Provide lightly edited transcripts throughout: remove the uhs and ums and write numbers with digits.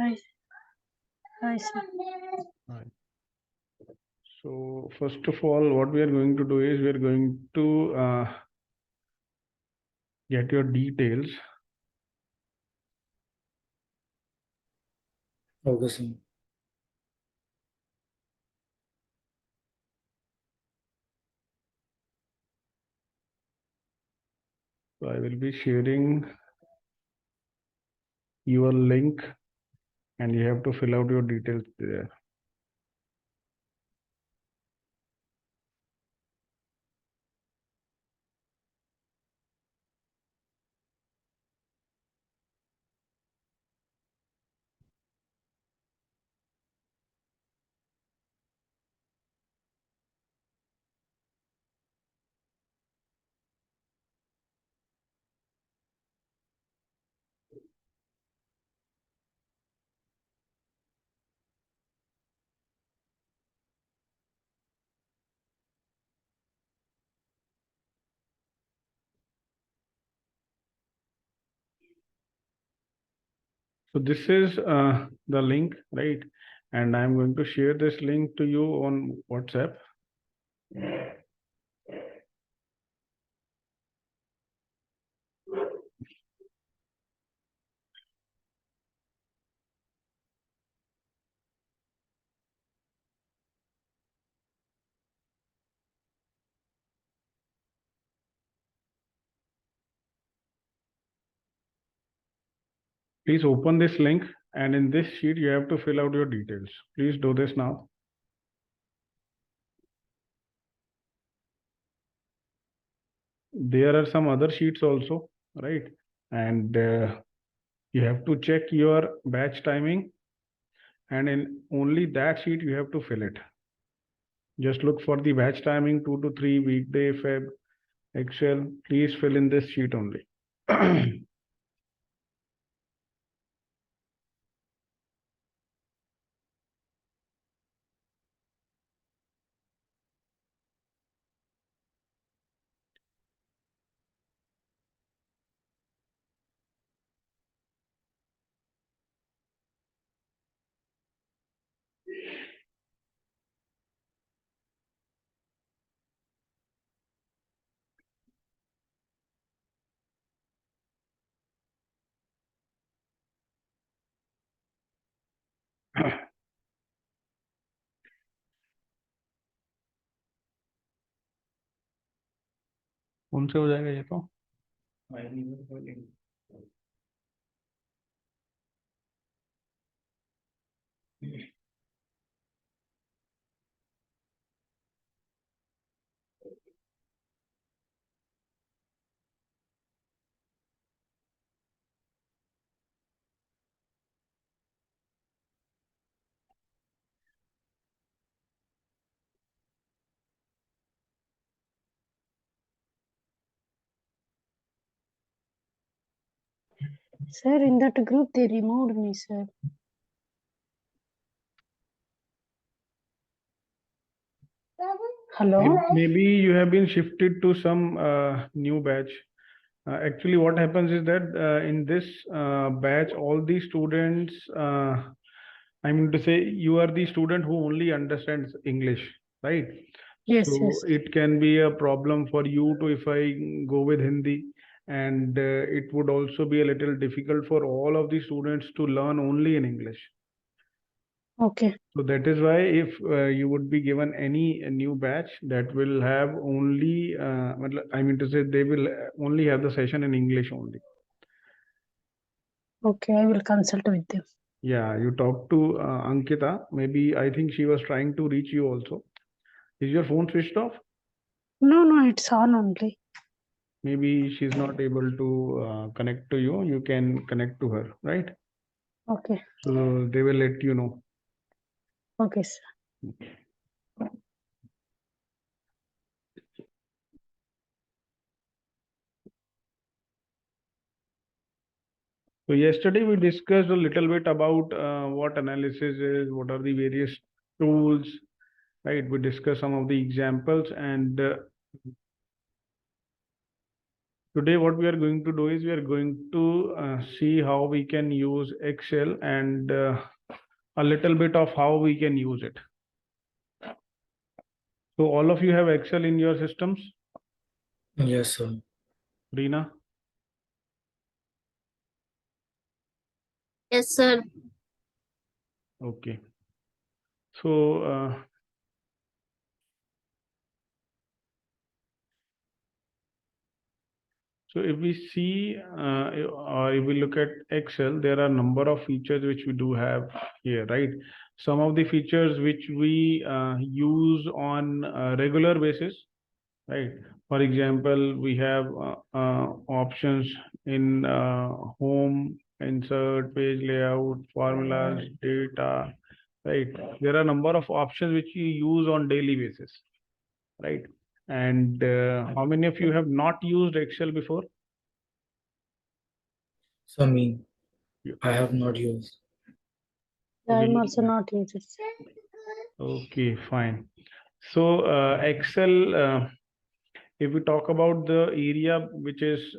Hi. Hi, sir. Right. So first of all, what we are going to do is we are going to get your details. Okay, sir. So I will be sharing your link and you have to fill out your details there. So this is the link, right? And I'm going to share this link to you on WhatsApp. Please open this link and in this sheet you have to fill out your details. Please do this now. There are some other sheets also, right? And you have to check your batch timing and in only that sheet you have to fill it. Just look for the batch timing 2 to 3 weekday Feb Excel. Please fill in this sheet only. उनसे हो जाएगा ये तो. Sir, in that group, they removed me, sir. Hello? Maybe you have been shifted to some new batch. Actually, what happens is that in this batch, all the students, I mean to say, you are the student who only understands English, right? Yes, So yes. it can be a problem for you to if I go with Hindi, and it would also be a little difficult for all of the students to learn only in English. Okay. So that is why if you would be given any new batch that will have only, I mean to say, they will only have the session in English only. Okay, I will consult with them. Yeah, you talk to Ankita. Maybe I think she was trying to reach you also. Is your phone switched off? No, it's on only. Maybe she's not able to connect to you. You can connect to her, right? Okay. So they will let you know. Okay, sir. So yesterday we discussed a little bit about what analysis is, what are the various tools, right? We discussed some of the examples and Today, what we are going to do is we are going to see how we can use Excel and a little bit of how we can use it. So all of you have Excel in your systems? Yes, sir. Reena? Yes, sir. Okay. So so if we see or if we look at Excel, there are a number of features which we do have here, right? Some of the features which we use on a regular basis, right? For example, we have options in home, insert, page layout, formulas, data, right? There are a number of options which you use on daily basis, right? And how many of you have not used Excel before? So me, I have not used. I'm also not using. Okay, fine. So Excel, if we talk about the area which is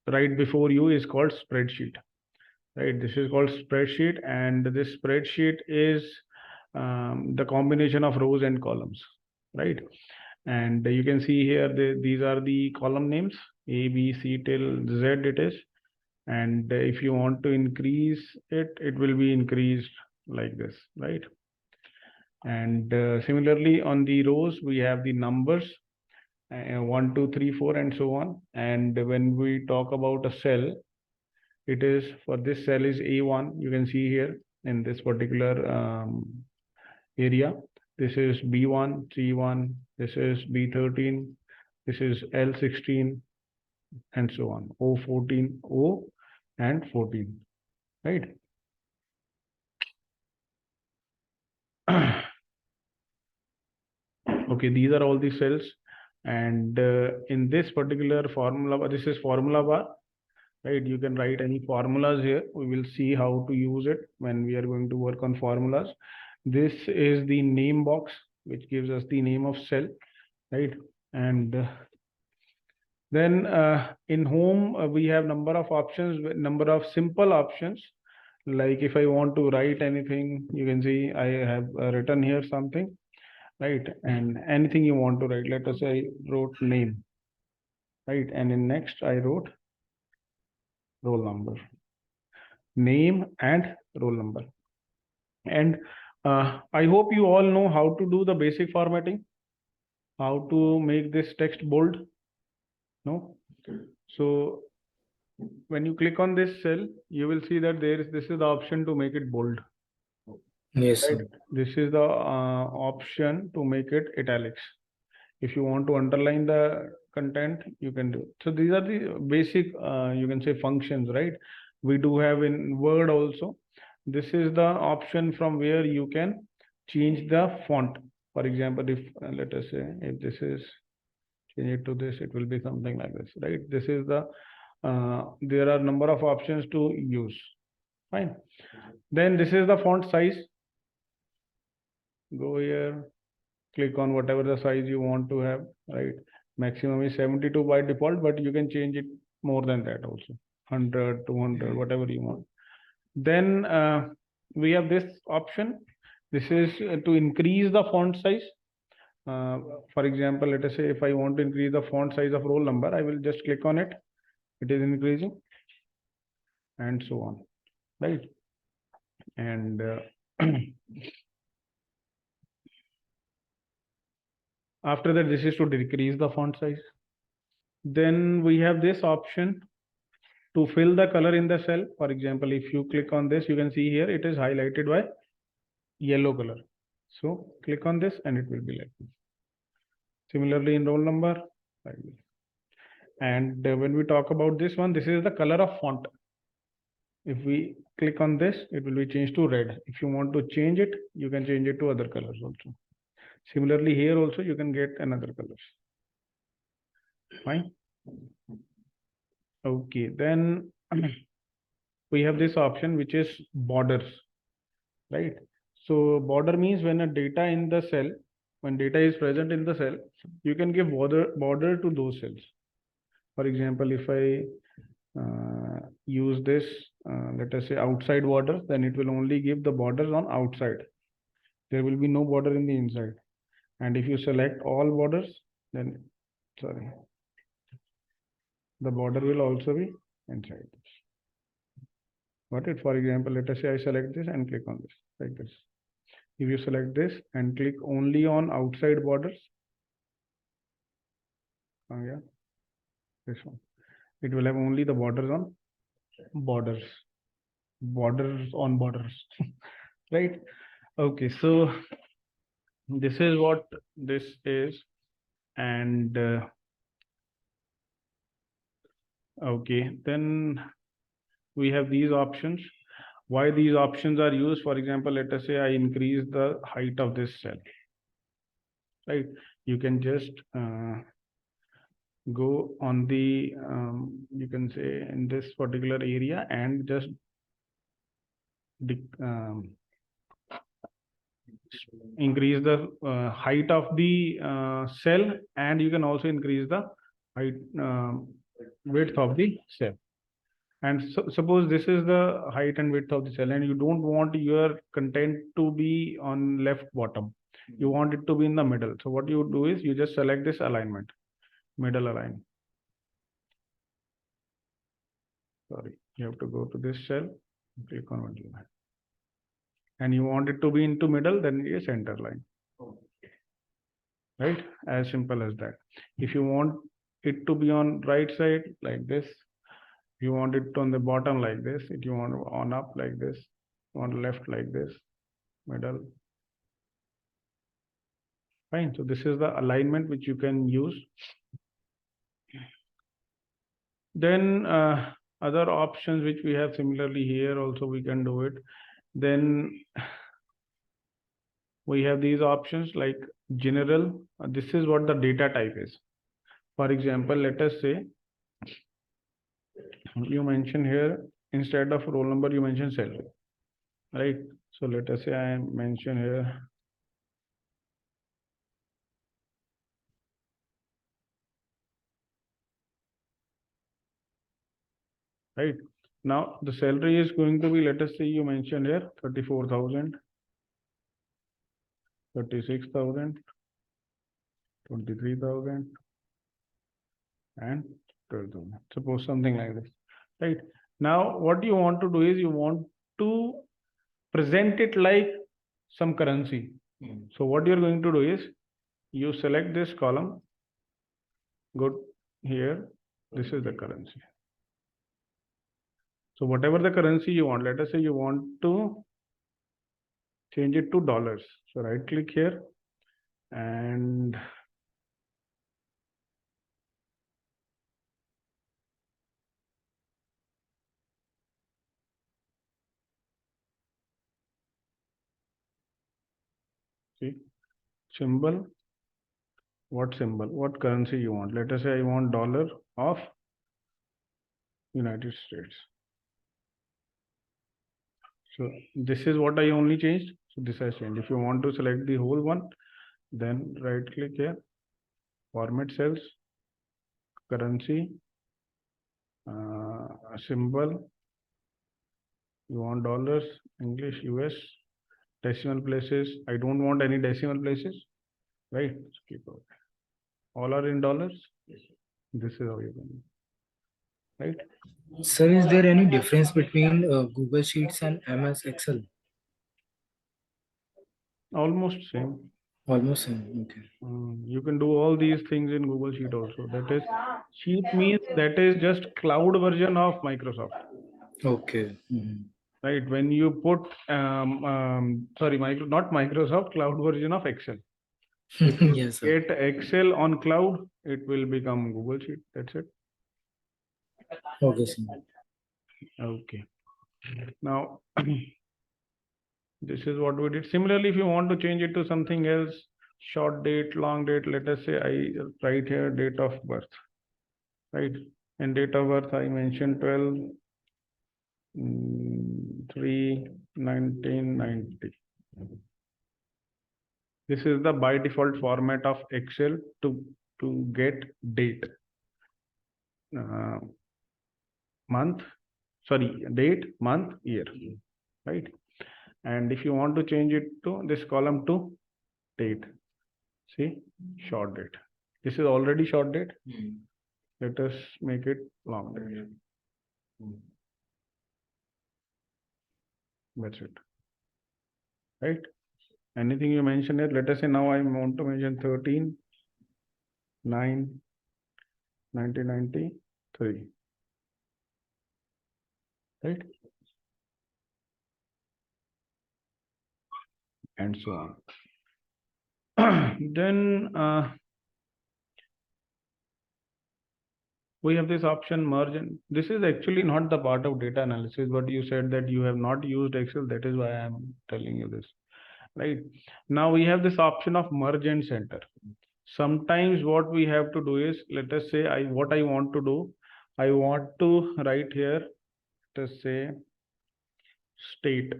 right before you is called spreadsheet, right? This is called spreadsheet, and this spreadsheet is the combination of rows and columns, right? And you can see here these are the column names A, B, C till Z it is. And if you want to increase it, it will be increased like this, right? And similarly on the rows, we have the numbers 1, 2, 3, 4, and so on. And when we talk about a cell, it is for this cell is A1. You can see here in this particular area. This is B1, C1, this is B13, this is L16, and so on. O14, O and 14, right? Okay, these are all the cells. And in this particular formula, this is formula bar, right? You can write any formulas here. We will see how to use it when we are going to work on formulas. This is the name box, which gives us the name of cell, right? And then in home, we have number of options, number of simple options. Like if I want to write anything, you can see I have written here something, right? And anything you want to write, let us say I wrote name, right? And in next I wrote roll number, name and roll number. And I hope you all know how to do the basic formatting, how to make this text bold. No? So when you click on this cell, you will see that this is the option to make it bold. Yes, Right? sir. This is the option to make it italics. If you want to underline the content, you can do. So these are the basic, you can say functions, right? We do have in Word also. This is the option from where you can change the font. For example, if let us say if this is change it to this, it will be something like this, right? This is the there are number of options to use. Fine. Then this is the font size. Go here, click on whatever the size you want to have, right? Maximum is 72 by default, but you can change it more than that also, 100, 200, whatever you want. Then we have this option. This is to increase the font size. For example, let us say if I want to increase the font size of roll number, I will just click on it. It is increasing and so on, right? And after that, this is to decrease the font size. Then we have this option to fill the color in the cell. For example, if you click on this, you can see here it is highlighted by yellow color. So click on this and it will be like this. Similarly in roll number, like this. And when we talk about this one, this is the color of font. If we click on this, it will be changed to red. If you want to change it, you can change it to other colors also. Similarly here also you can get another colors. Fine. Okay, then we have this option which is borders, right? So border means when a data in the cell, when data is present in the cell, you can give border to those cells, For example, if I use this, let us say outside borders, then it will only give the borders on outside. There will be no border in the inside. And if you select all borders, then the border will also be inside this. Got it? For example, let us say I select this and click on this like this. If you select this and click only on outside borders, yeah, this one, it will have only the borders on borders, borders on borders, right? Okay, so this is what this is, and okay, then we have these options. Why these options are used? For example, let us say I increase the height of this cell, right? You can just go on the you can say in this particular area and just increase the height of the cell, and you can also increase the height width of the cell. And suppose this is the height and width of the cell, and you don't want your content to be on left bottom. You want it to be in the middle. So what you do is you just select this alignment, middle align. Sorry, you have to go to this cell, click on middle line. And you want it to be into middle, then a center line. Right? As simple as that. If you want it to be on right side like this, you want it on the bottom like this, if you want on up like this, on left like this, middle. Fine. So this is the alignment which you can use. Then other options which we have similarly here also we can do it. Then we have these options like general. This is what the data type is. For example, let us say you mention here instead of roll number you mention salary, right? So let us say I mention here right now the salary is going to be, let us say you mention here 34,000, 36,000, 23,000 and 12,000. Suppose something like this, right? Now what you want to do is you want to present it like some currency. So what you're going to do is you select this column, go here, this is the currency. So whatever the currency you want, let us say you want to change it to dollars. So right click here and see symbol, what currency you want. Let us say I want dollar of United States. So this is what I only changed. So this has changed. If you want to select the whole one, then right click here, format cells, currency, symbol, you want dollars, English, US, decimal places. I don't want any decimal places, right? So keep out. All are in dollars. This is how you can, right? Sir, is there any difference between Google Sheets and MS Excel? Almost same. Almost same. Okay. You can do all these things in Google Sheet also. That is, Sheet means that is just cloud version of Microsoft. Okay. Right? When you put, sorry, not Microsoft, cloud version of Excel. If you Yes, sir. get Excel on cloud, it will become Google Sheet. That's it. Okay, sir. Okay. Now, this is what we did. Similarly, if you want to change it to something else, short date, long date, let us say I write here date of birth, right? And date of birth, I mentioned 12/3/1990. This is the by default format of Excel to get date. month, sorry, date, month, year, right? And if you want to change it to this column to date, see, short date. This is already short date. Let us make it long date. That's it. Right? Anything you mention here, let us say now I want to mention 13/9/1993. Right? And so on. Then we have this option merge, and this is actually not the part of data analysis, but you said that you have not used Excel. That is why I am telling you this. Right? Now we have this option of merge and center. Sometimes what we have to do is, let us say what I want to do, I want to write here, let us say state,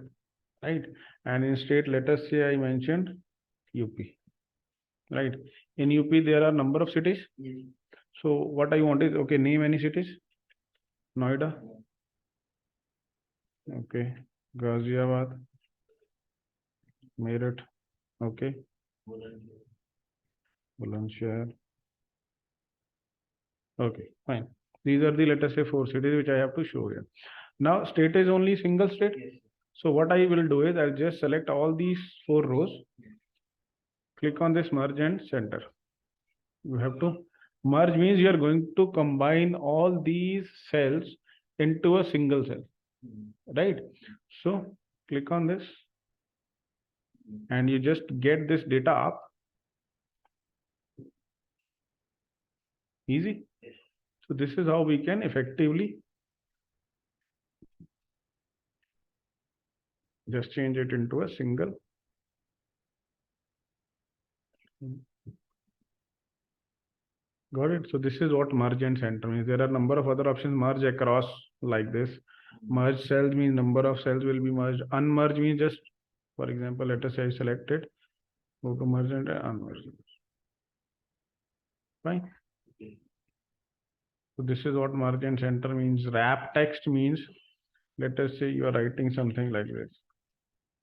right? And in state, let us say I mentioned UP, right? In UP, there are number of cities. So what I want is, okay, name any cities. Noida. Okay. Ghaziabad. Meerut. Okay. Bulandshahr. Okay, fine. These are the, let us say, 4 cities which I have to show here. Now, state is only single state. So what I will do is I'll just select all these 4 rows. Click on this merge and center. You have to merge means you are going to combine all these cells into a single cell, right? So click on this and you just get this data up. Easy. So this is how we can effectively just change it into a single. Got it? So this is what merge and center means. There are a number of other options. Merge across like this. Merge cells means number of cells will be merged. Unmerge means just, for example, let us say I selected, go to merge and unmerge. Fine. So this is what merge and center means. Wrap text means, let us say you are writing something like this.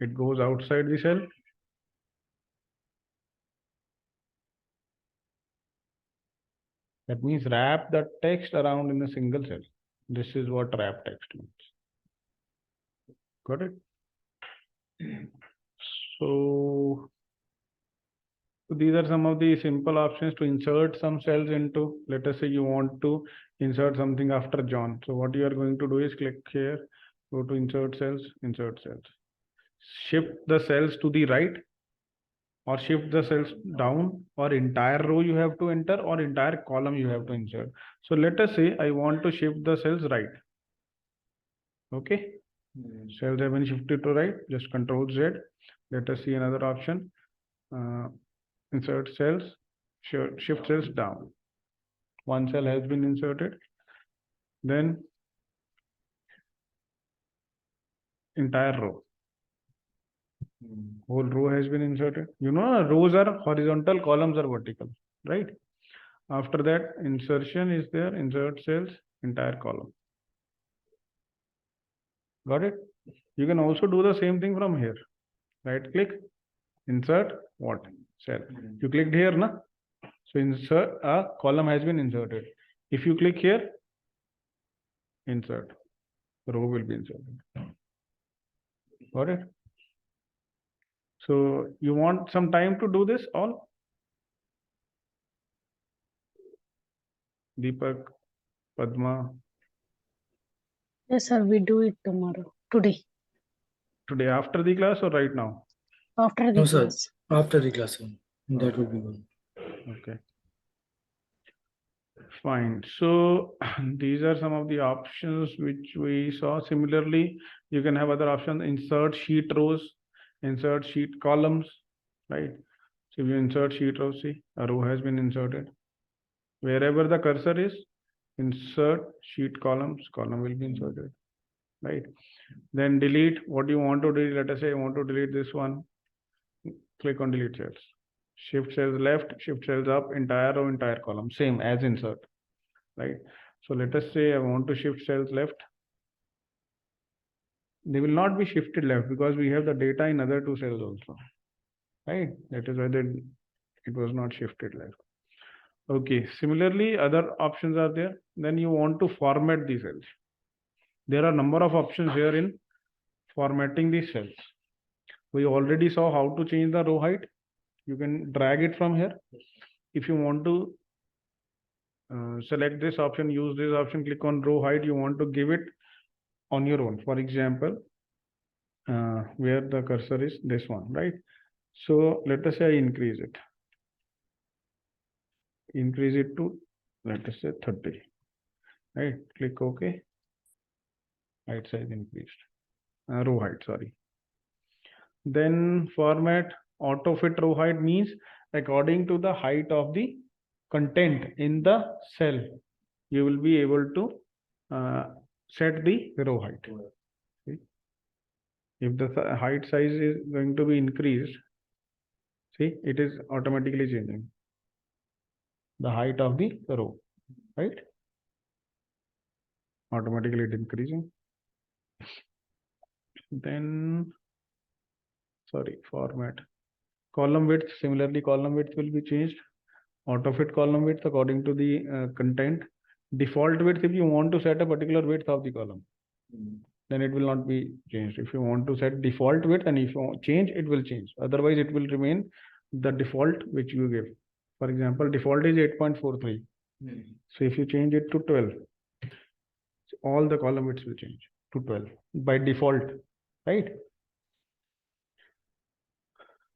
It goes outside the cell. That means wrap the text around in a single cell. This is what wrap text means. Got it? So these are some of the simple options to insert some cells into. Let us say you want to insert something after John. So what you are going to do is click here, go to insert cells, shift the cells to the right or shift the cells down, or entire row you have to enter, or entire column you have to insert. So let us say I want to shift the cells right. Okay. Cells have been shifted to right, just Control Z. Let us see another option. Insert cells, shift cells down. One cell has been inserted. Then entire row. Whole row has been inserted. You know, rows are horizontal, columns are vertical, right? After that, insertion is there, insert cells, entire column. Got it? You can also do the same thing from here. Right click, insert what? Cell. You clicked here, na? So insert, a column has been inserted. If you click here, insert, row will be inserted. Got it? So you want some time to do this all? Deepak, Padma. Yes, sir. We do it tomorrow. Today after the class or right now? After the No, sir. class. After the class, sir. That would be good. Okay. Fine. So these are some of the options which we saw. Similarly, you can have other options: insert sheet rows, insert sheet columns, right? So if you insert sheet rows, see a row has been inserted. Wherever the cursor is, insert sheet columns, column will be inserted, right? Then delete what you want to delete. Let us say I want to delete this one. Click on delete cells. Shift cells left, shift cells up, entire row, entire column, same as insert, right? So let us say I want to shift cells left. They will not be shifted left because we have the data in other two cells also, right? That is why it was not shifted left. Okay, similarly, other options are there. Then you want to format the cells. There are number of options here in formatting the cells. We already saw how to change the row height. You can drag it from here. If you want to select this option, use this option, click on row height, you want to give it on your own. For example, where the cursor is, this one, right? So let us say I increase it. Increase it to, let us say 30, right? Click OK. Height size increased. Row height, sorry. Then format auto fit row height means according to the height of the content in the cell, you will be able to set the row height. See? If the height size is going to be increased, see, it is automatically changing the height of the row, right? Automatically it increasing. Then, sorry, format. Column width, similarly, column width will be changed. Auto fit column width according to the content. Default width, if you want to set a particular width of the column, then it will not be changed. If you want to set default width and if you change, it will change. Otherwise, it will remain the default which you give. For example, default is 8.43. So if you change it to 12, all the column widths will change to 12 by default, right?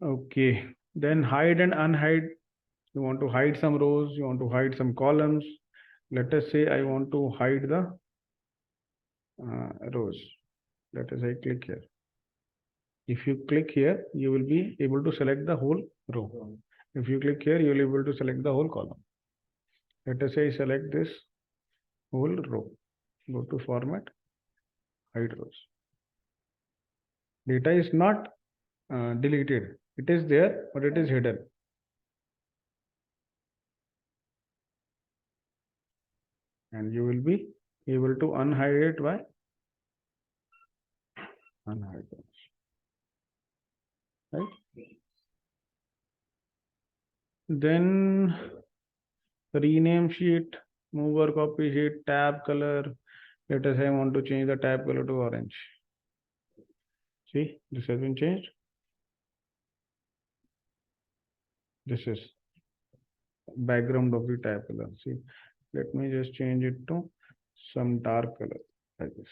Okay, then hide and unhide. You want to hide some rows, you want to hide some columns. Let us say I want to hide the rows. Let us say click here. If you click here, you will be able to select the whole row. If you click here, you will be able to select the whole column. Let us say select this whole row. Go to format, hide rows. Data is not deleted. It is there, but it is hidden. And you will be able to unhide it by unhide rows. Right? Then rename sheet, mover copy sheet, tab color. Let us say I want to change the tab color to orange. See, this has been changed. This is background of the tab color. See, let me just change it to some dark color like this.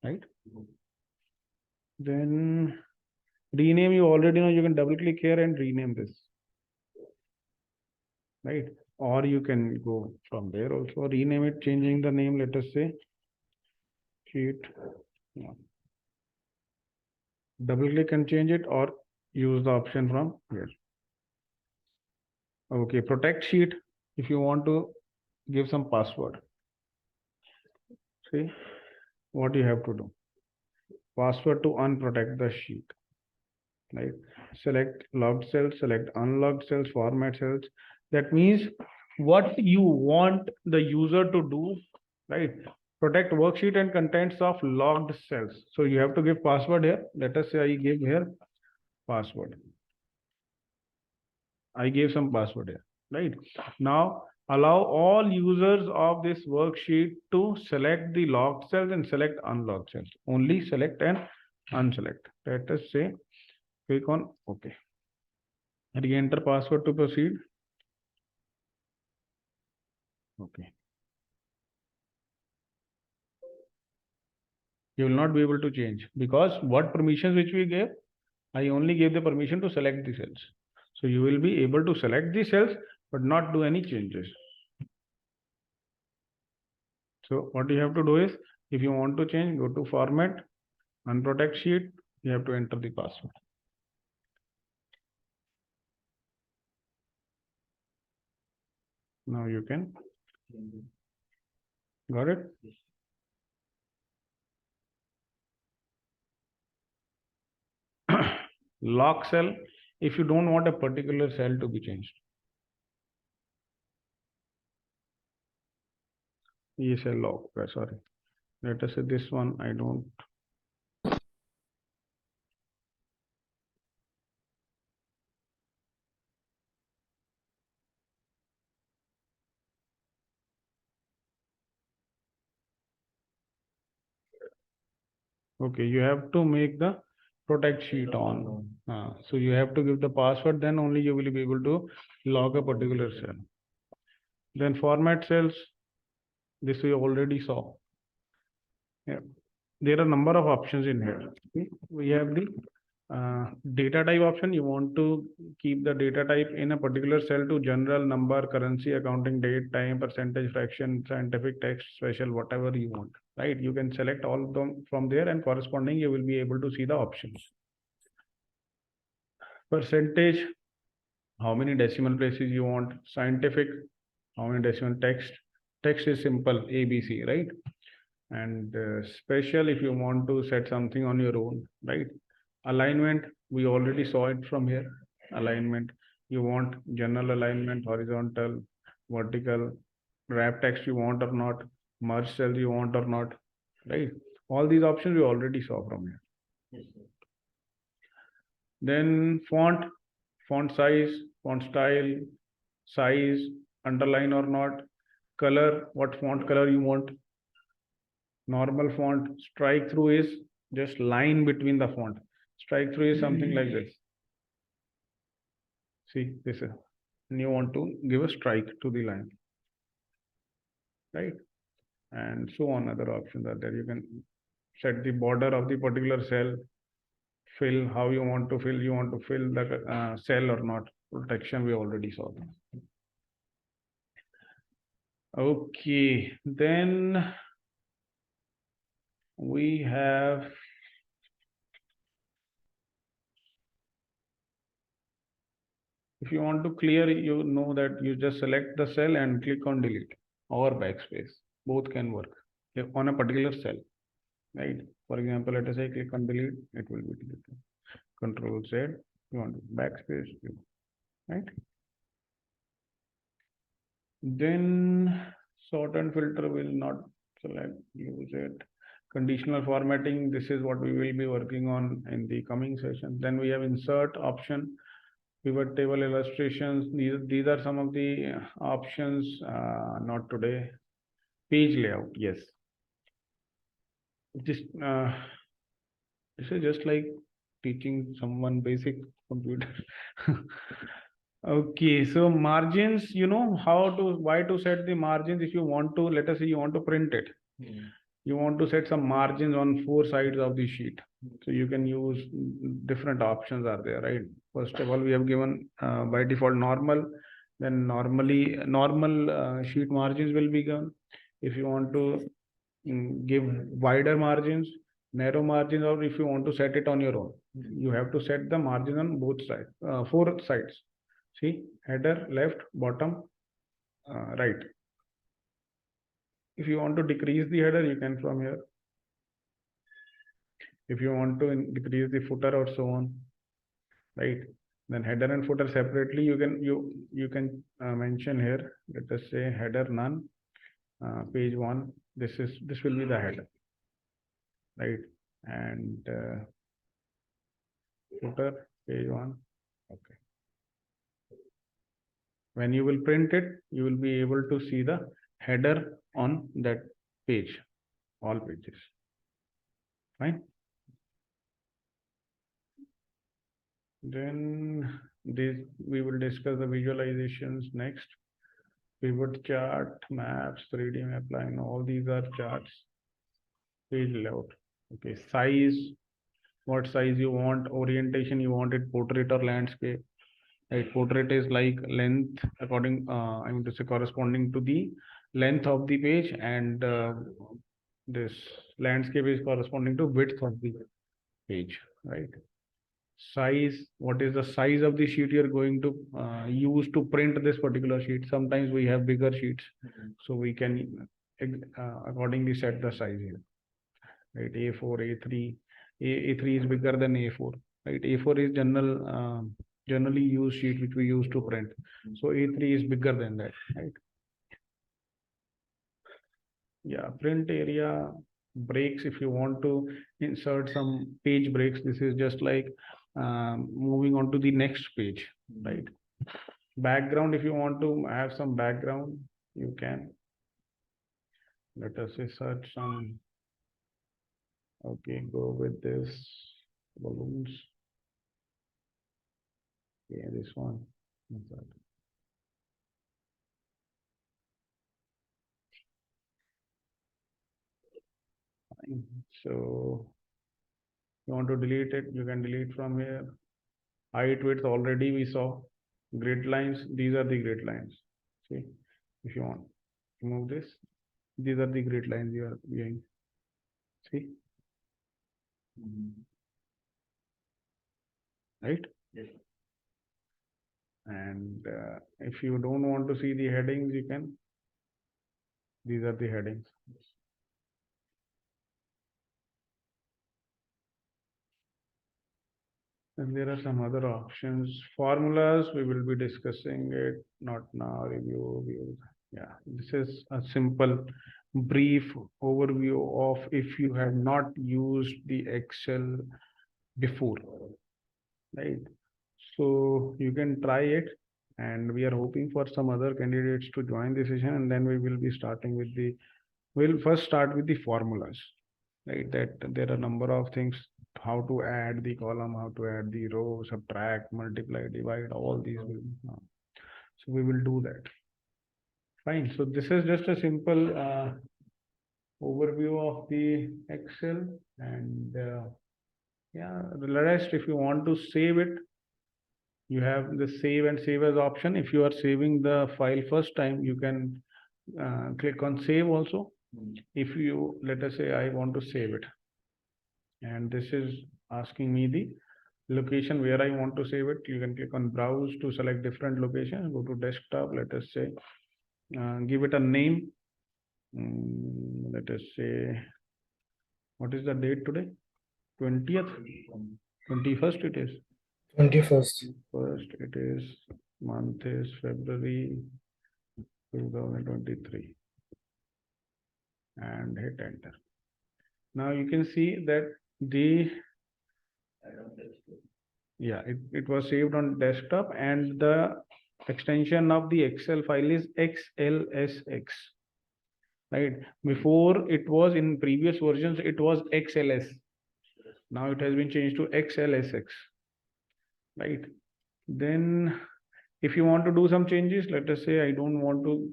Right? Then rename, you already know, you can double click here and rename this. Right? Or you can go from there also, rename it, changing the name, let us say sheet. Yeah. Double click and change it or use the option from here. Okay, protect sheet. If you want to give some password, see what you have to do. Password to unprotect the sheet. Right? Select logged cells, select unlogged cells, format cells. That means what you want the user to do, right? Protect worksheet and contents of logged cells. So you have to give password here. Let us say I give here password. I gave some password here, right? Now allow all users of this worksheet to select the logged cells and select unlogged cells. Only select and unselect. Let us say click on OK. Re-enter password to proceed. Okay. You will not be able to change because what permissions which we gave, I only gave the permission to select the cells. So you will be able to select the cells, but not do any changes. So what you have to do is, if you want to change, go to format, unprotect sheet, you have to enter the password. Now you can. Got it? Lock cell, if you don't want a particular cell to be changed. ये cell lock, sorry. Let us say this one, I don't. Okay, you have to make the protect sheet on. So you have to give the password, then only you will be able to log a particular cell. Then format cells, this we already saw. Yeah. There are number of options in here. Okay. We have the data type option. You want to keep the data type in a particular cell to general, number, currency, accounting, date, time, percentage, fraction, scientific, text, special, whatever you want, right? You can select all of them from there, and corresponding you will be able to see the options. Percentage, how many decimal places you want. Scientific, how many decimal. Text is simple, ABC, right? And special, if you want to set something on your own, right? Alignment, we already saw it from here. Alignment, you want general alignment, horizontal, vertical, wrap text you want or not, merge cells you want or not, right? All these options we already saw from here. Yes, then font size, font style, size, underline or not, color, what font color you want. Normal font, strike through is just line between the font. Strike through is something like this. See, this is, and you want to give a strike to the line, right? And so on, other options are there. You can set the border of the particular cell, fill how you want to fill. You want to fill the cell or not. Protection, we already saw that. Okay, then we have if you want to clear, you know that you just select the cell and click on delete or backspace. Both can work on a particular cell, right? For example, let us say click on delete, it will be deleted. Control Z, you want backspace, right? Then sort and filter will not select, use it. Conditional formatting, this is what we will be working on in the coming session. Then we have insert option, pivot table illustrations. These are some of the options, not today. Page layout, yes. This is just like teaching someone basic computer. Okay, so margins, you know why to set the margins. If you want to, let us say you want to print it. You want to set some margins on 4 sides of the sheet. So you can use different options are there, right? First of all, we have given by default normal. Then normal sheet margins will be given. If you want to give wider margins, narrow margins, or if you want to set it on your own, you have to set the margin on both sides, 4 sides. See, header, left, bottom, right. If you want to decrease the header, you can from here. If you want to decrease the footer or so on, right? Then header and footer separately, you can mention here. Let us say header none, page 1. This will be the header, right? And footer page 1. Okay. When you will print it, you will be able to see the header on that page, all pages. Fine. Then we will discuss the visualizations next. Pivot chart, maps, 3D map line, all these are charts. Page layout. Okay, size, what size you want, orientation, you want it portrait or landscape. Right, portrait is like length according, I mean to say corresponding to the length of the page, and this landscape is corresponding to width of the page, right? Size, what is the size of the sheet you're going to use to print this particular sheet. Sometimes we have bigger sheets, so we can accordingly set the size here, right? A4, A3, A3 is bigger than A4, right? A4 is generally used sheet which we use to print, so A3 is bigger than that, right? Yeah, print area breaks. If you want to insert some page breaks, this is just like moving on to the next page, right? Background, if you want to have some background, you can. Let us say search some. Okay, go with this balloons. Yeah, this one. Fine. So you want to delete it, you can delete from here. Height width already we saw. Grid lines, these are the grid lines. See, if you want remove this, these are the grid lines you are viewing. See, right? Yes. And if you don't want to see the headings, you can. These are the headings. And there are some other options. Formulas, we will be discussing it, not now. Review, views. Yeah, this is a simple, brief overview of if you have not used the Excel before, right? So you can try it, and we are hoping for some other candidates to join the session, and then we will be starting with the. We'll first start with the formulas, right? That there are a number of things, how to add the column, how to add the row, subtract, multiply, divide, all these will. So we will do that. Fine. So this is just a simple overview of the Excel, and yeah, the rest, if you want to save it, you have the save and save as option. If you are saving the file first time, you can click on save also. If you, let us say I want to save it, and this is asking me the location where I want to save it. You can click on browse to select different location, go to desktop, let us say, give it a name. Let us say, what is the date today? 20th, 21st it is. 21st. First it is, month is February 2023, and hit enter. Now you can see that the it was saved on desktop, and the extension of the Excel file is XLSX, right? Before it was in previous versions, it was XLS. Now it has been changed to XLSX, right? Then if you want to do some changes, let us say I don't want to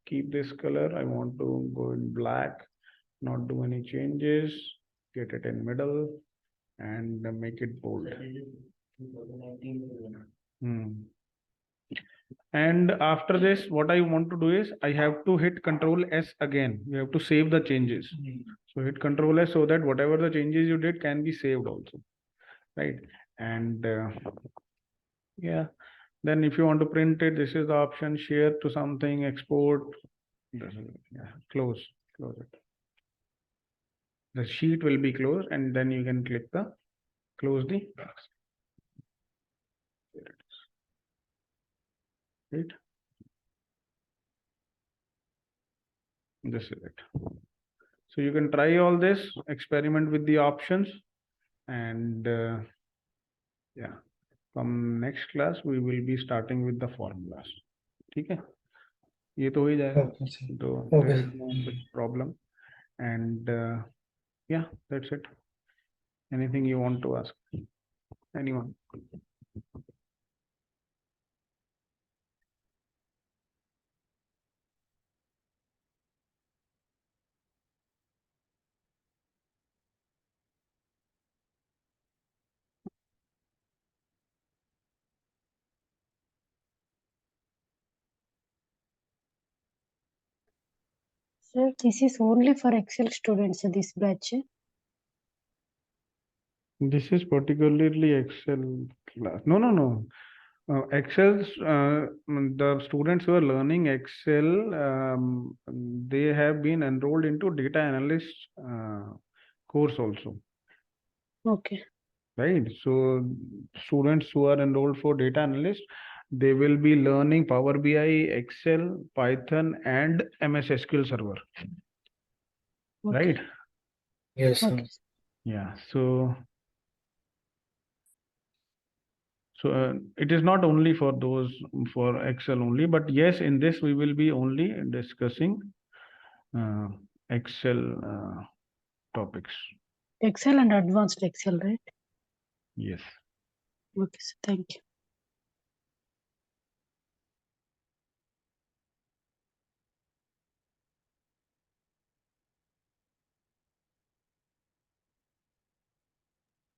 keep this color, I want to go in black, not do any changes, get it in middle, and make it bold. And after this, what I want to do is I have to hit Control S again. You have to save the changes. So hit Control S so that whatever the changes you did can be saved also, right? And yeah, then if you want to print it, this is the option: share to something, export. Close it. The sheet will be closed, and then you can click the close the box. There it is. Right? This is it. So you can try all this, experiment with the options, and yeah, from next class we will be starting with the formulas. ठीक है? ये तो हो ही जाएगा. So there is no big problem, and yeah, that's it. Anything you want to ask? Anyone? Sir, this is only for Excel students, this batch. This is particularly Excel class. No. Excel, the students who are learning Excel, they have been enrolled into data analyst course also. Okay. Right. So students who are enrolled for data analyst, they will be learning Power BI, Excel, Python, and MS SQL Server. Okay. right? Yes, sir. Okay. Yeah. So it is not only for those for Excel only, but yes, in this we will be only discussing Excel topics. Excel and advanced Excel, right? Yes. Okay, sir. Thank you.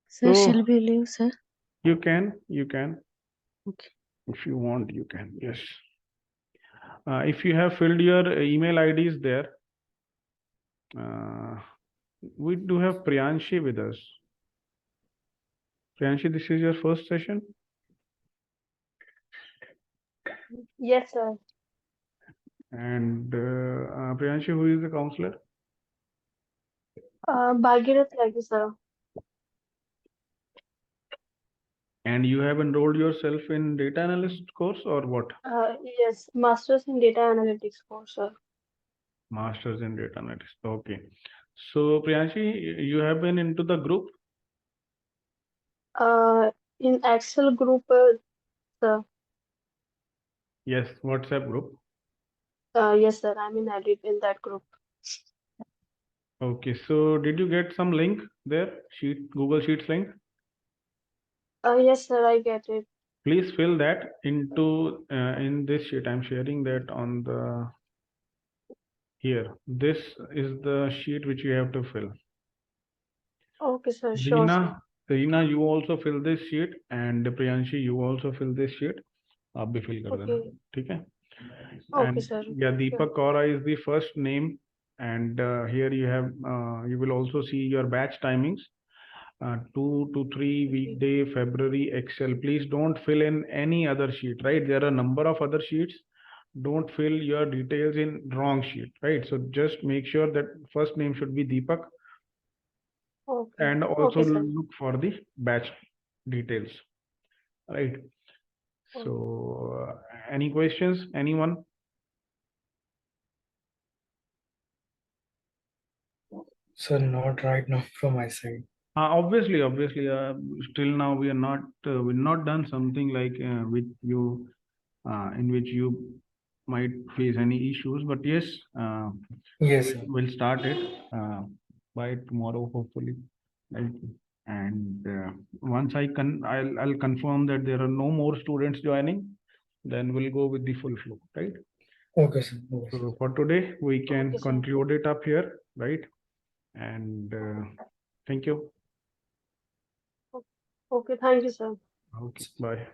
Sir, So shall we leave, sir? you can Okay. if you want, you can. Yes. If you have filled your email IDs there, we do have Priyanshi with us. Priyanshi, this is your first session. Yes, sir. And Priyanshi, who is the counselor? Bhagirath Raghu, sir. And you have enrolled yourself in data analyst course or what? Yes, Masters in Data Analytics course, sir. Masters in data analytics. Okay. So Priyanshi, you have been into the group? In Excel group, sir. Yes, WhatsApp group. Yes, sir. I'm in edit in that group. Okay. So did you get some link there? Google Sheets link? Yes, sir. I get it. Please fill that into in this sheet. I'm sharing that on the here. This is the sheet which you have to fill. Okay, sir. Sure, sir. Reena, you also fill this sheet, and Priyanshi, you also fill this sheet. आप भी fill कर देना, Okay. ठीक है? Okay, And sir. yeah, Deepak Kaura is the first name, and here you have you will also see your batch timings. 2 to 3 weekday February Excel. Please don't fill in any other sheet, right? There are a number of other sheets. Don't fill your details in wrong sheet, right? So just make sure that first name should be Deepak, Okay. and also Okay, sir. look for the batch details, right? Okay. So any questions, anyone? Sir, not right now from my side. Obviously, still now we are not we've not done something like with you in which you might face any issues, but yes, Yes, sir. we'll start it by tomorrow, hopefully, right? And once I'll confirm that there are no more students joining, then we'll go with the full flow, right? Okay, sir. Okay, sir. So for today, we can Okay, sir. conclude it up here, right? And thank you. Okay. Thank you, sir. Okay, bye.